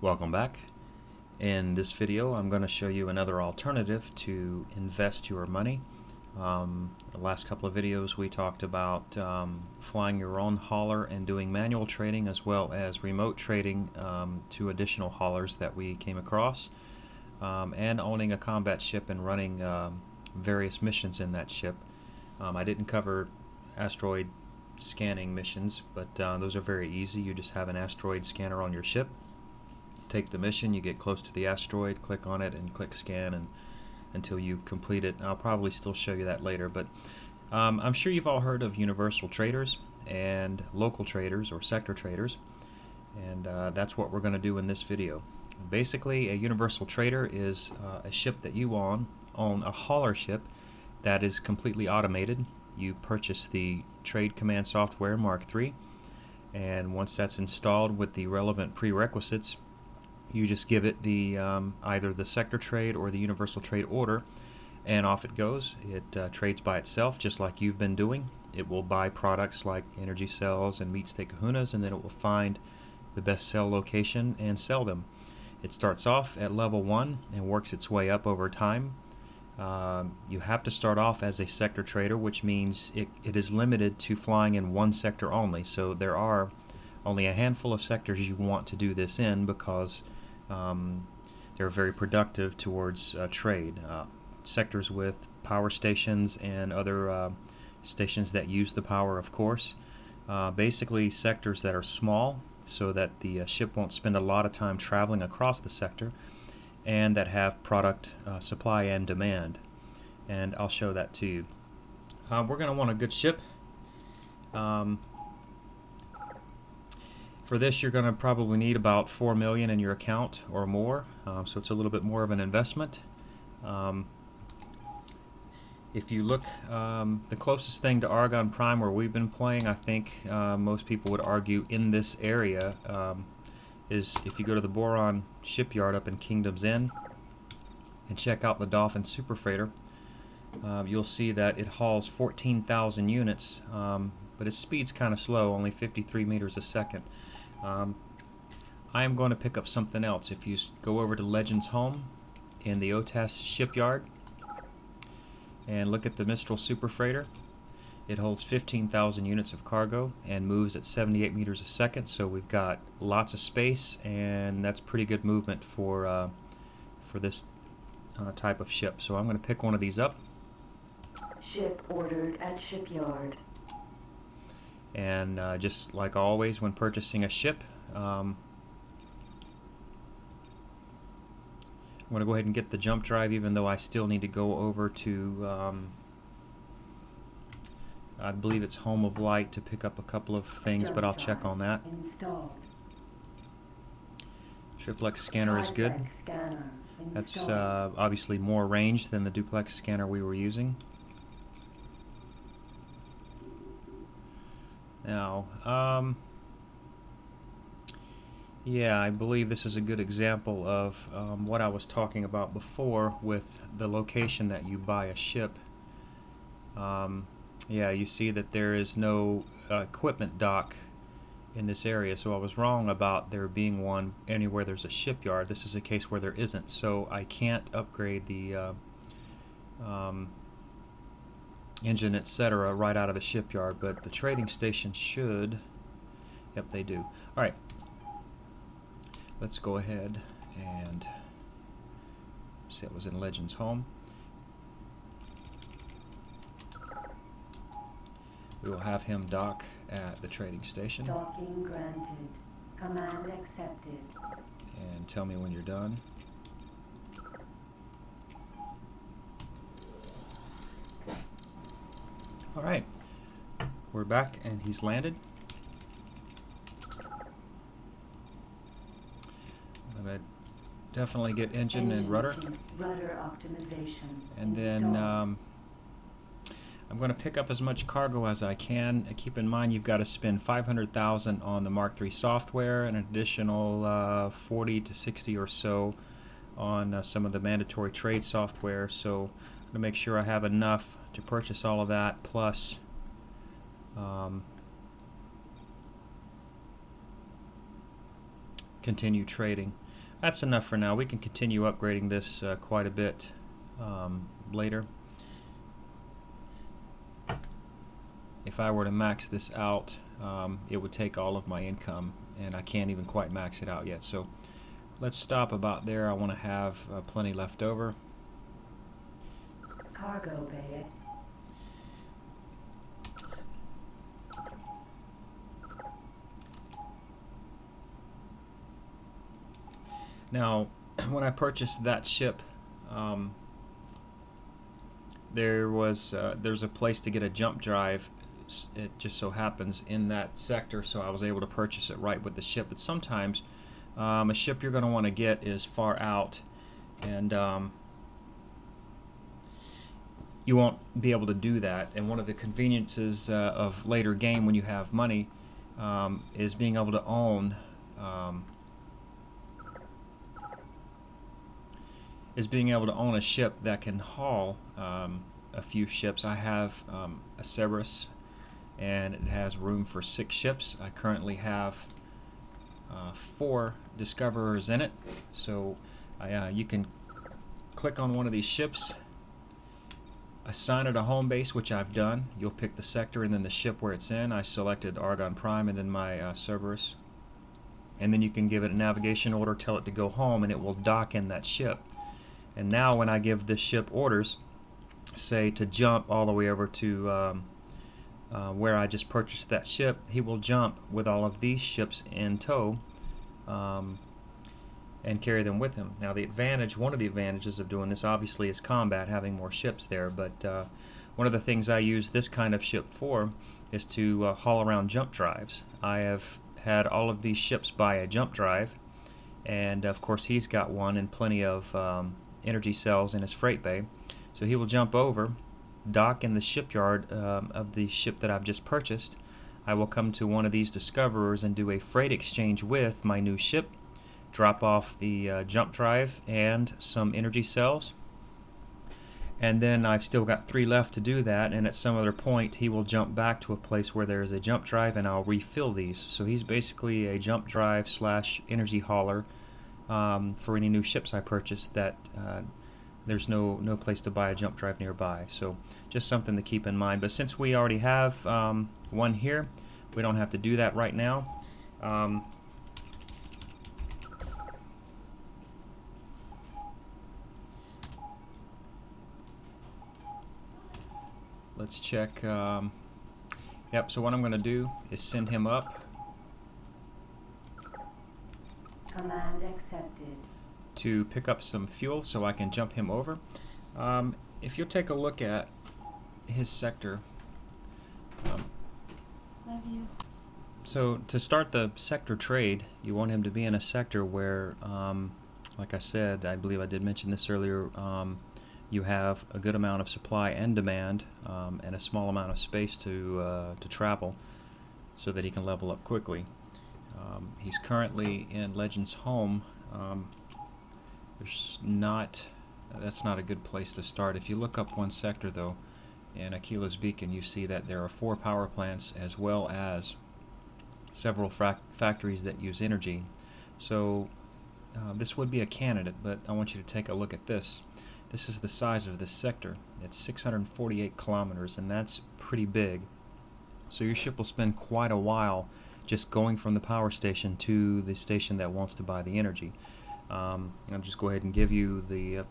Welcome back. In this video I'm going to show you another alternative to invest your money. The last couple of videos we talked about flying your own hauler and doing manual trading as well as remote trading to additional haulers that we came across, and owning a combat ship and running various missions in that ship. I didn't cover asteroid scanning missions, but those are very easy. You just have an asteroid scanner on your ship, take the mission, you get close to the asteroid, click on it and click scan and until you complete it. I'll probably still show you that later, but I'm sure you've all heard of universal traders and local traders or sector traders, and that's what we're going to do in this video. Basically, a universal trader is a ship that you own a hauler ship that is completely automated. You purchase the trade command software Mark III, and once that's installed with the relevant prerequisites, you just give it the either the sector trade or the universal trade order, and off it goes. It trades by itself just like you've been doing. It will buy products like energy cells and meat steak kahunas, and then it will find the best sell location and sell them. It starts off at level 1 and works its way up over time. You have to start off as a sector trader, which means it is limited to flying in one sector only. So there are only a handful of sectors you want to do this in because they're very productive towards trade. Sectors with power stations and other stations that use the power, of course. Basically sectors that are small so that the ship won't spend a lot of time traveling across the sector, and that have product supply and demand. And I'll show that to you. We're going to want a good ship. For this, you're going to probably need about $4 million in your account or more, so it's a little bit more of an investment. If you look, the closest thing to Argon Prime where we've been playing, I think most people would argue in this area, is if you go to the Boron shipyard up in Kingdom's End and check out the Dolphin Super Freighter, you'll see that it hauls 14,000 units, but its speed's kind of slow, only 53 meters a second. I am going to pick up something else. If you go over to Legends Home in the OTAS shipyard and look at the Mistral Super Freighter, it holds 15,000 units of cargo and moves at 78 meters a second, so we've got lots of space, and that's pretty good movement for this type of ship. So I'm going to pick one of these up. Ship ordered at shipyard. And just like always when purchasing a ship, I'm going to go ahead and get the jump drive, even though I still need to go over to I believe it's Home of Light to pick up a couple of things, but I'll check on that. Installed. Triplex scanner is good. Scanner That's installed. obviously more range than the duplex scanner we were using. Now, yeah, I believe this is a good example of what I was talking about before with the location that you buy a ship. Yeah, you see that there is no equipment dock in this area, so I was wrong about there being one anywhere there's a shipyard. This is a case where there isn't, so I can't upgrade the engine, etc. right out of the shipyard, but the trading station should. Yep, they do. Alright, let's go ahead and see. It was in Legends Home. We will have him dock at the trading station. Docking granted. Command accepted. And tell me when you're done. Alright, we're back and he's landed. I'm going to definitely get engine and rudder. Rudder optimization. And then I'm going to pick up as much cargo as I can. Keep in mind you've got to spend $500,000 on the Mark III software and an additional 40 to 60 or so on some of the mandatory trade software. So I'm going to make sure I have enough to purchase all of that, plus continue trading. That's enough for now. We can continue upgrading this quite a bit later. If I were to max this out, it would take all of my income, and I can't even quite max it out yet. So let's stop about there. I want to have plenty left over. Cargo bay. Now, when I purchased that ship, there's a place to get a jump drive. It just so happens in that sector, so I was able to purchase it right with the ship. But sometimes a ship you're going to want to get is far out, and you won't be able to do that. And one of the conveniences of later game when you have money is being able to own a ship that can haul a few ships. I have a Cerberus, and it has room for 6 ships. I currently have 4 Discoverers in it, so you can click on one of these ships, assign it a home base, which I've done. You'll pick the sector and then the ship where it's in. I selected Argon Prime and then my Cerberus, and then you can give it a navigation order, tell it to go home, and it will dock in that ship. And now when I give this ship orders, say to jump all the way over to where I just purchased that ship, he will jump with all of these ships in tow and carry them with him. Now one of the advantages of doing this obviously is combat, having more ships there, but one of the things I use this kind of ship for is to haul around jump drives. I have had all of these ships buy a jump drive, and of course he's got one and plenty of energy cells in his freight bay, so he will jump over, dock in the shipyard of the ship that I've just purchased. I will come to one of these Discoverers and do a freight exchange with my new ship, drop off the jump drive and some energy cells, and then I've still got 3 left to do that, and at some other point he will jump back to a place where there is a jump drive and I'll refill these. So he's basically a jump drive / energy hauler for any new ships I purchase that there's no place to buy a jump drive nearby. So just something to keep in mind. But since we already have one here, we don't have to do that right now. Let's check. Yep, so what I'm going to do is send him up. Command accepted. To pick up some fuel so I can jump him over. If you'll take a look at his sector. Love you. So to start the sector trade, you want him to be in a sector where, like I said, I believe I did mention this earlier, you have a good amount of supply and demand, and a small amount of space to travel, so that he can level up quickly. He's currently in Legends Home. That's not a good place to start. If you look up one sector though, in Aquila's Beacon, you see that there are 4 power plants as well as several factories that use energy. So this would be a candidate, but I want you to take a look at this. This is the size of this sector. It's 648 kilometers, and that's pretty big. So your ship will spend quite a while just going from the power station to the station that wants to buy the energy. I'll just go ahead and give you the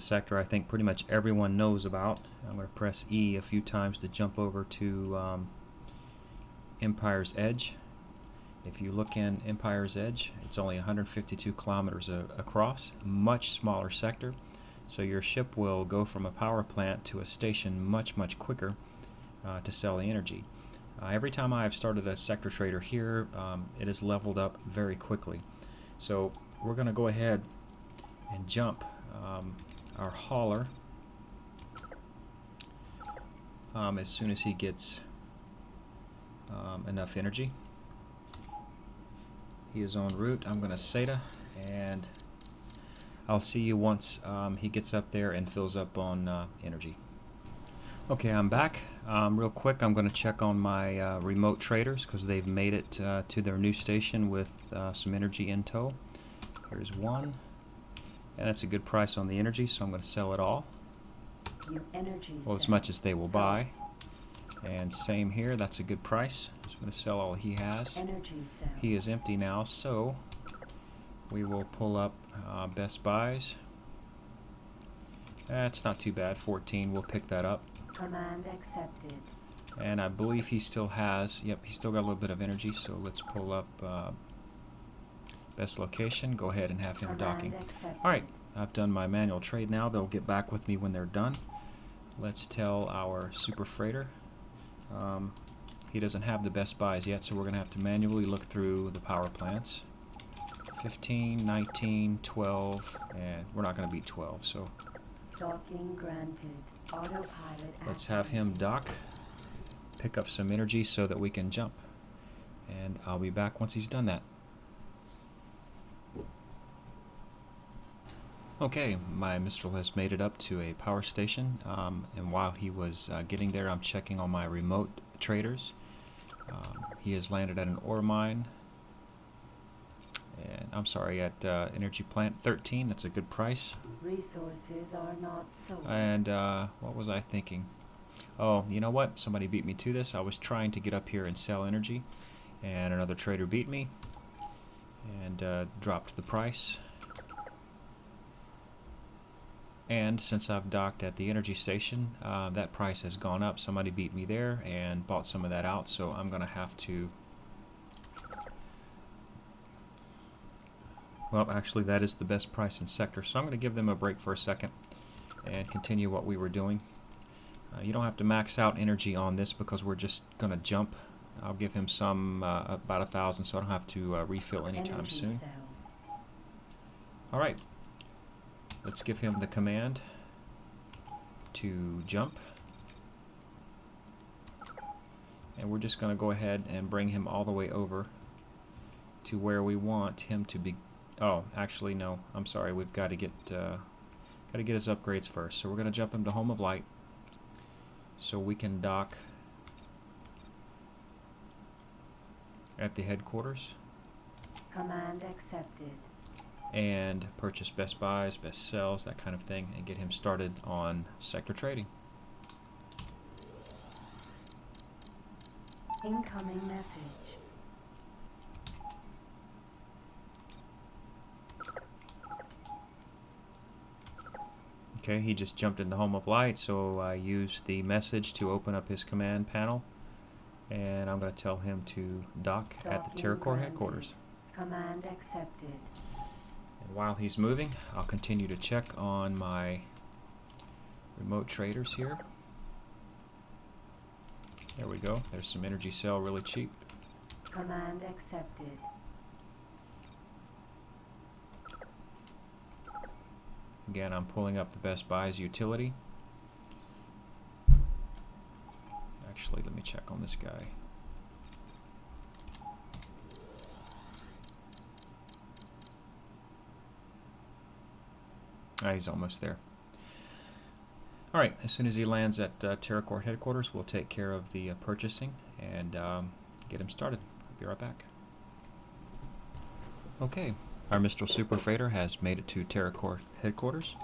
sector I think pretty much everyone knows about. I'm going to press E a few times to jump over to Empire's Edge. If you look in Empire's Edge, it's only 152 kilometers across, a much smaller sector. So your ship will go from a power plant to a station much quicker to sell the energy. Every time I've started a sector trader here, it is leveled up very quickly. So we're going to go ahead and jump our hauler as soon as he gets enough energy. He is en route. I'm going to SATA, and I'll see you once he gets up there and fills up on energy. Okay, I'm back. Real quick, I'm going to check on my remote traders because they've made it to their new station with some energy in tow. Here's one. And that's a good price on the energy, so I'm going to sell it all. Well, as much as they will buy. And same here, that's a good price. Just going to sell all he has. He is empty now, so we will pull up Best Buys. That's not too bad, 14, we'll pick that up. Command accepted. And I believe he still has, yep, he's still got a little bit of energy, so let's pull up Best Location, go ahead and have him docking. Alright, I've done my manual trade now, they'll get back with me when they're done. Let's tell our super freighter. He doesn't have the Best Buys yet, so we're going to have to manually look through the power plants. 15, 19, 12, and we're not going to beat 12, so Docking granted. Autopilot let's have him dock, pick up some energy so that we can jump. And I'll be back once he's done that. Okay, my Mistral has made it up to a power station, and while he was getting there, I'm checking on my remote traders. He has landed at an ore mine, and I'm sorry, at energy plant 13. That's a good price. Resources are not sold. And what was I thinking? Oh, you know what? Somebody beat me to this. I was trying to get up here and sell energy, and another trader beat me and dropped the price. And since I've docked at the energy station, that price has gone up. Somebody beat me there and bought some of that out, so I'm going to have to... Well, actually, that is the best price in sector, so I'm going to give them a break for a second and continue what we were doing. You don't have to max out energy on this because we're just going to jump. I'll give him some, about 1,000, so I don't have to refill anytime soon. Alright. Let's give him the command to jump. And we're just going to go ahead and bring him all the way over to where we want him to be. Oh, actually no, I'm sorry, we've got to get his upgrades first. So we're going to jump him to Home of Light so we can dock at the headquarters. Command accepted. And purchase Best Buys, Best Sells, that kind of thing, and get him started on sector trading. Incoming message. Okay, he just jumped into Home of Light, so I used the message to open up his command panel, and I'm going to tell him to dock at the TerraCore headquarters. Command accepted. And while he's moving, I'll continue to check on my remote traders here. There we go. There's some energy cell really cheap. Command accepted. Again, I'm pulling up the Best Buys utility. Actually, let me check on this guy. He's almost there. Alright, as soon as he lands at TerraCore headquarters, we'll take care of the purchasing and get him started. I'll be right back. Okay, our Mistral Super Freighter has made it to TerraCore headquarters.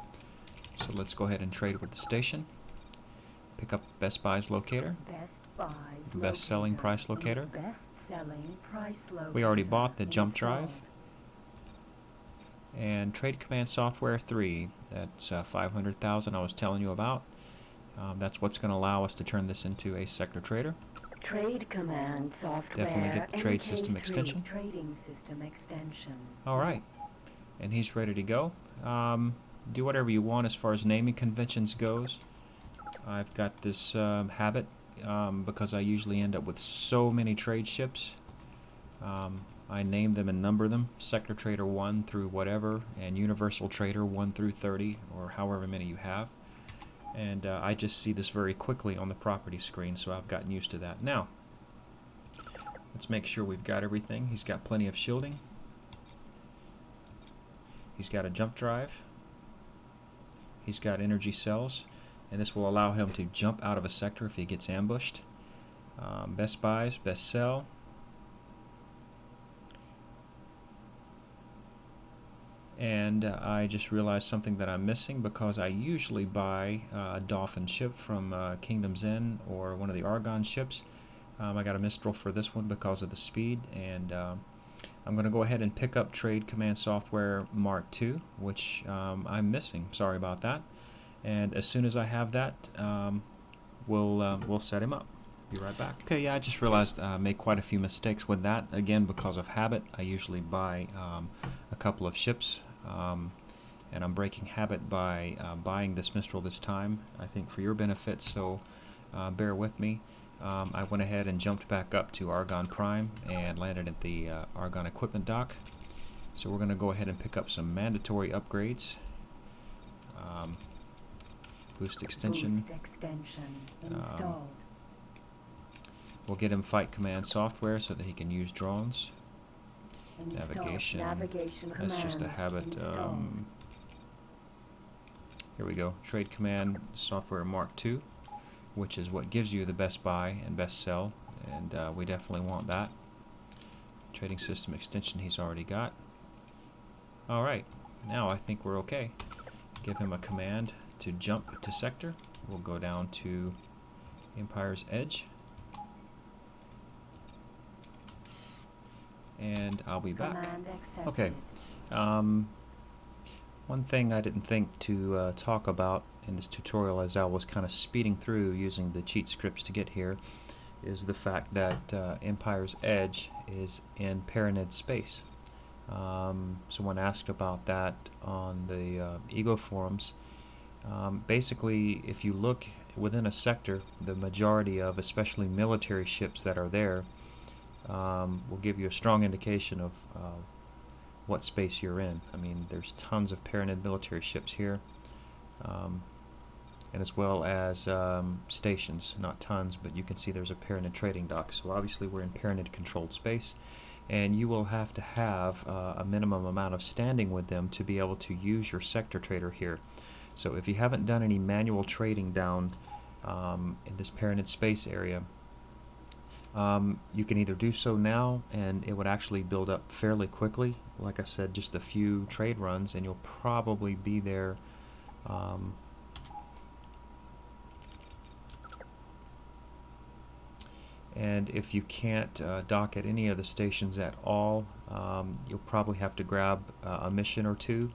So let's go ahead and trade with the station. Pick up Best Buy's locator. Best selling price locator. We already bought the jump drive. And Trade Command Software 3, that's 500,000 I was telling you about. That's what's going to allow us to turn this into a sector trader. Trade Command Software. Definitely get the trade system NK3 extension. Trading system extension. Alright, and he's ready to go. Do whatever you want as far as naming conventions goes. I've got this habit, because I usually end up with so many trade ships. I name them and number them, Sector Trader 1 through whatever, and Universal Trader 1 through 30, or however many you have. And I just see this very quickly on the property screen, so I've gotten used to that. Now, let's make sure we've got everything. He's got plenty of shielding. He's got a jump drive. He's got energy cells, and this will allow him to jump out of a sector if he gets ambushed. Best Buys, Best Sell. And I just realized something that I'm missing, because I usually buy a Dolphin ship from Kingdom's End or one of the Argon ships. I got a Mistral for this one because of the speed, and I'm going to go ahead and pick up Trade Command Software Mark II, which I'm missing. Sorry about that. And as soon as I have that, we'll set him up. Be right back. Okay, yeah, I just realized I made quite a few mistakes with that. Again, because of habit, I usually buy a couple of ships, and I'm breaking habit by buying this Mistral this time, I think for your benefit, so bear with me. I went ahead and jumped back up to Argon Prime and landed at the Argon Equipment Dock. So we're going to go ahead and pick up some mandatory upgrades. Boost extension. Installed. We'll get him Fight Command Software so that he can use drones. Navigation. That's just a habit. Here we go. Trade Command Software Mark II, which is what gives you the best buy and best sell, and we definitely want that. Trading System Extension he's already got. Alright, now I think we're okay. Give him a command to jump to sector. We'll go down to Empire's Edge. And I'll be back. Okay. One thing I didn't think to talk about in this tutorial, as I was kind of speeding through using the cheat scripts to get here, is the fact that Empire's Edge is in Paranid space. Someone asked about that on the Ego forums. Basically, if you look within a sector, the majority of, especially military ships that are there, will give you a strong indication of what space you're in. I mean, there's tons of Paranid military ships here, and as well as stations. Not tons, but you can see there's a Paranid trading dock. So obviously we're in Paranid controlled space, and you will have to have a minimum amount of standing with them to be able to use your sector trader here. So if you haven't done any manual trading down in this Paranid space area, you can either do so now, and it would actually build up fairly quickly. Like I said, just a few trade runs, and you'll probably be there and if you can't dock at any of the stations at all, you'll probably have to grab a mission or two,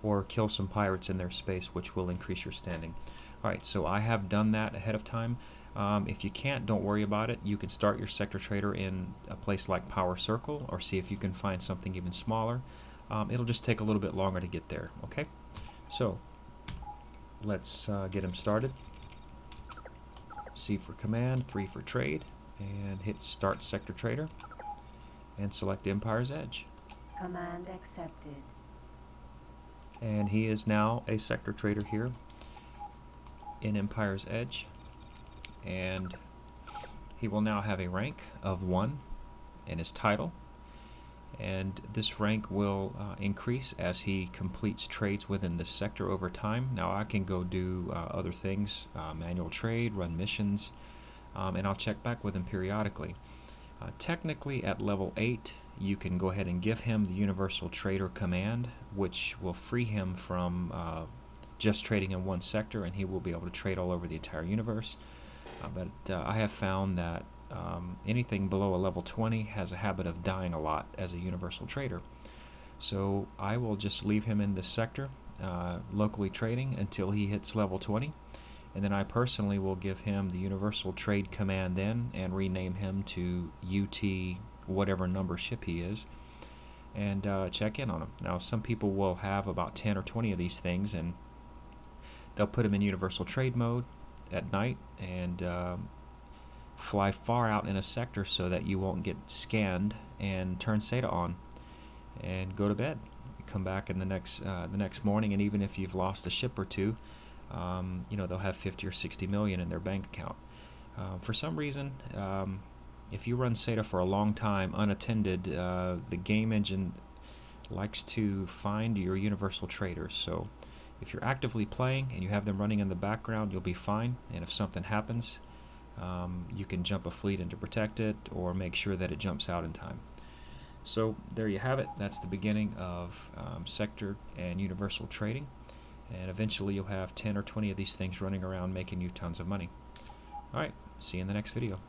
or kill some pirates in their space, which will increase your standing. Alright, so I have done that ahead of time. If you can't, don't worry about it. You can start your sector trader in a place like Power Circle, or see if you can find something even smaller. It'll just take a little bit longer to get there, okay? So, let's get him started. C for command, 3 for trade, and hit Start Sector Trader, and select Empire's Edge. Command accepted. And he is now a sector trader here in Empire's Edge, and he will now have a rank of 1 in his title, and this rank will increase as he completes trades within this sector over time. Now I can go do other things, manual trade, run missions, and I'll check back with him periodically. Technically at level 8 you can go ahead and give him the Universal Trader command, which will free him from just trading in one sector, and he will be able to trade all over the entire universe. But I have found that anything below a level 20 has a habit of dying a lot as a universal trader. So I will just leave him in this sector, locally trading, until he hits level 20. And then I personally will give him the Universal Trade command then, and rename him to UT whatever number ship he is, and check in on him. Now some people will have about 10 or 20 of these things, and they'll put him in Universal Trade mode at night, and fly far out in a sector so that you won't get scanned, and turn SATA on and go to bed. You come back in the next morning, and even if you've lost a ship or two, you know, they'll have 50 or 60 million in their bank account. For some reason, if you run SATA for a long time unattended, the game engine likes to find your universal traders. So if you're actively playing and you have them running in the background, you'll be fine, and if something happens, you can jump a fleet in to protect it, or make sure that it jumps out in time. So there you have it. That's the beginning of sector and universal trading, and eventually you'll have 10 or 20 of these things running around making you tons of money. Alright, see you in the next video.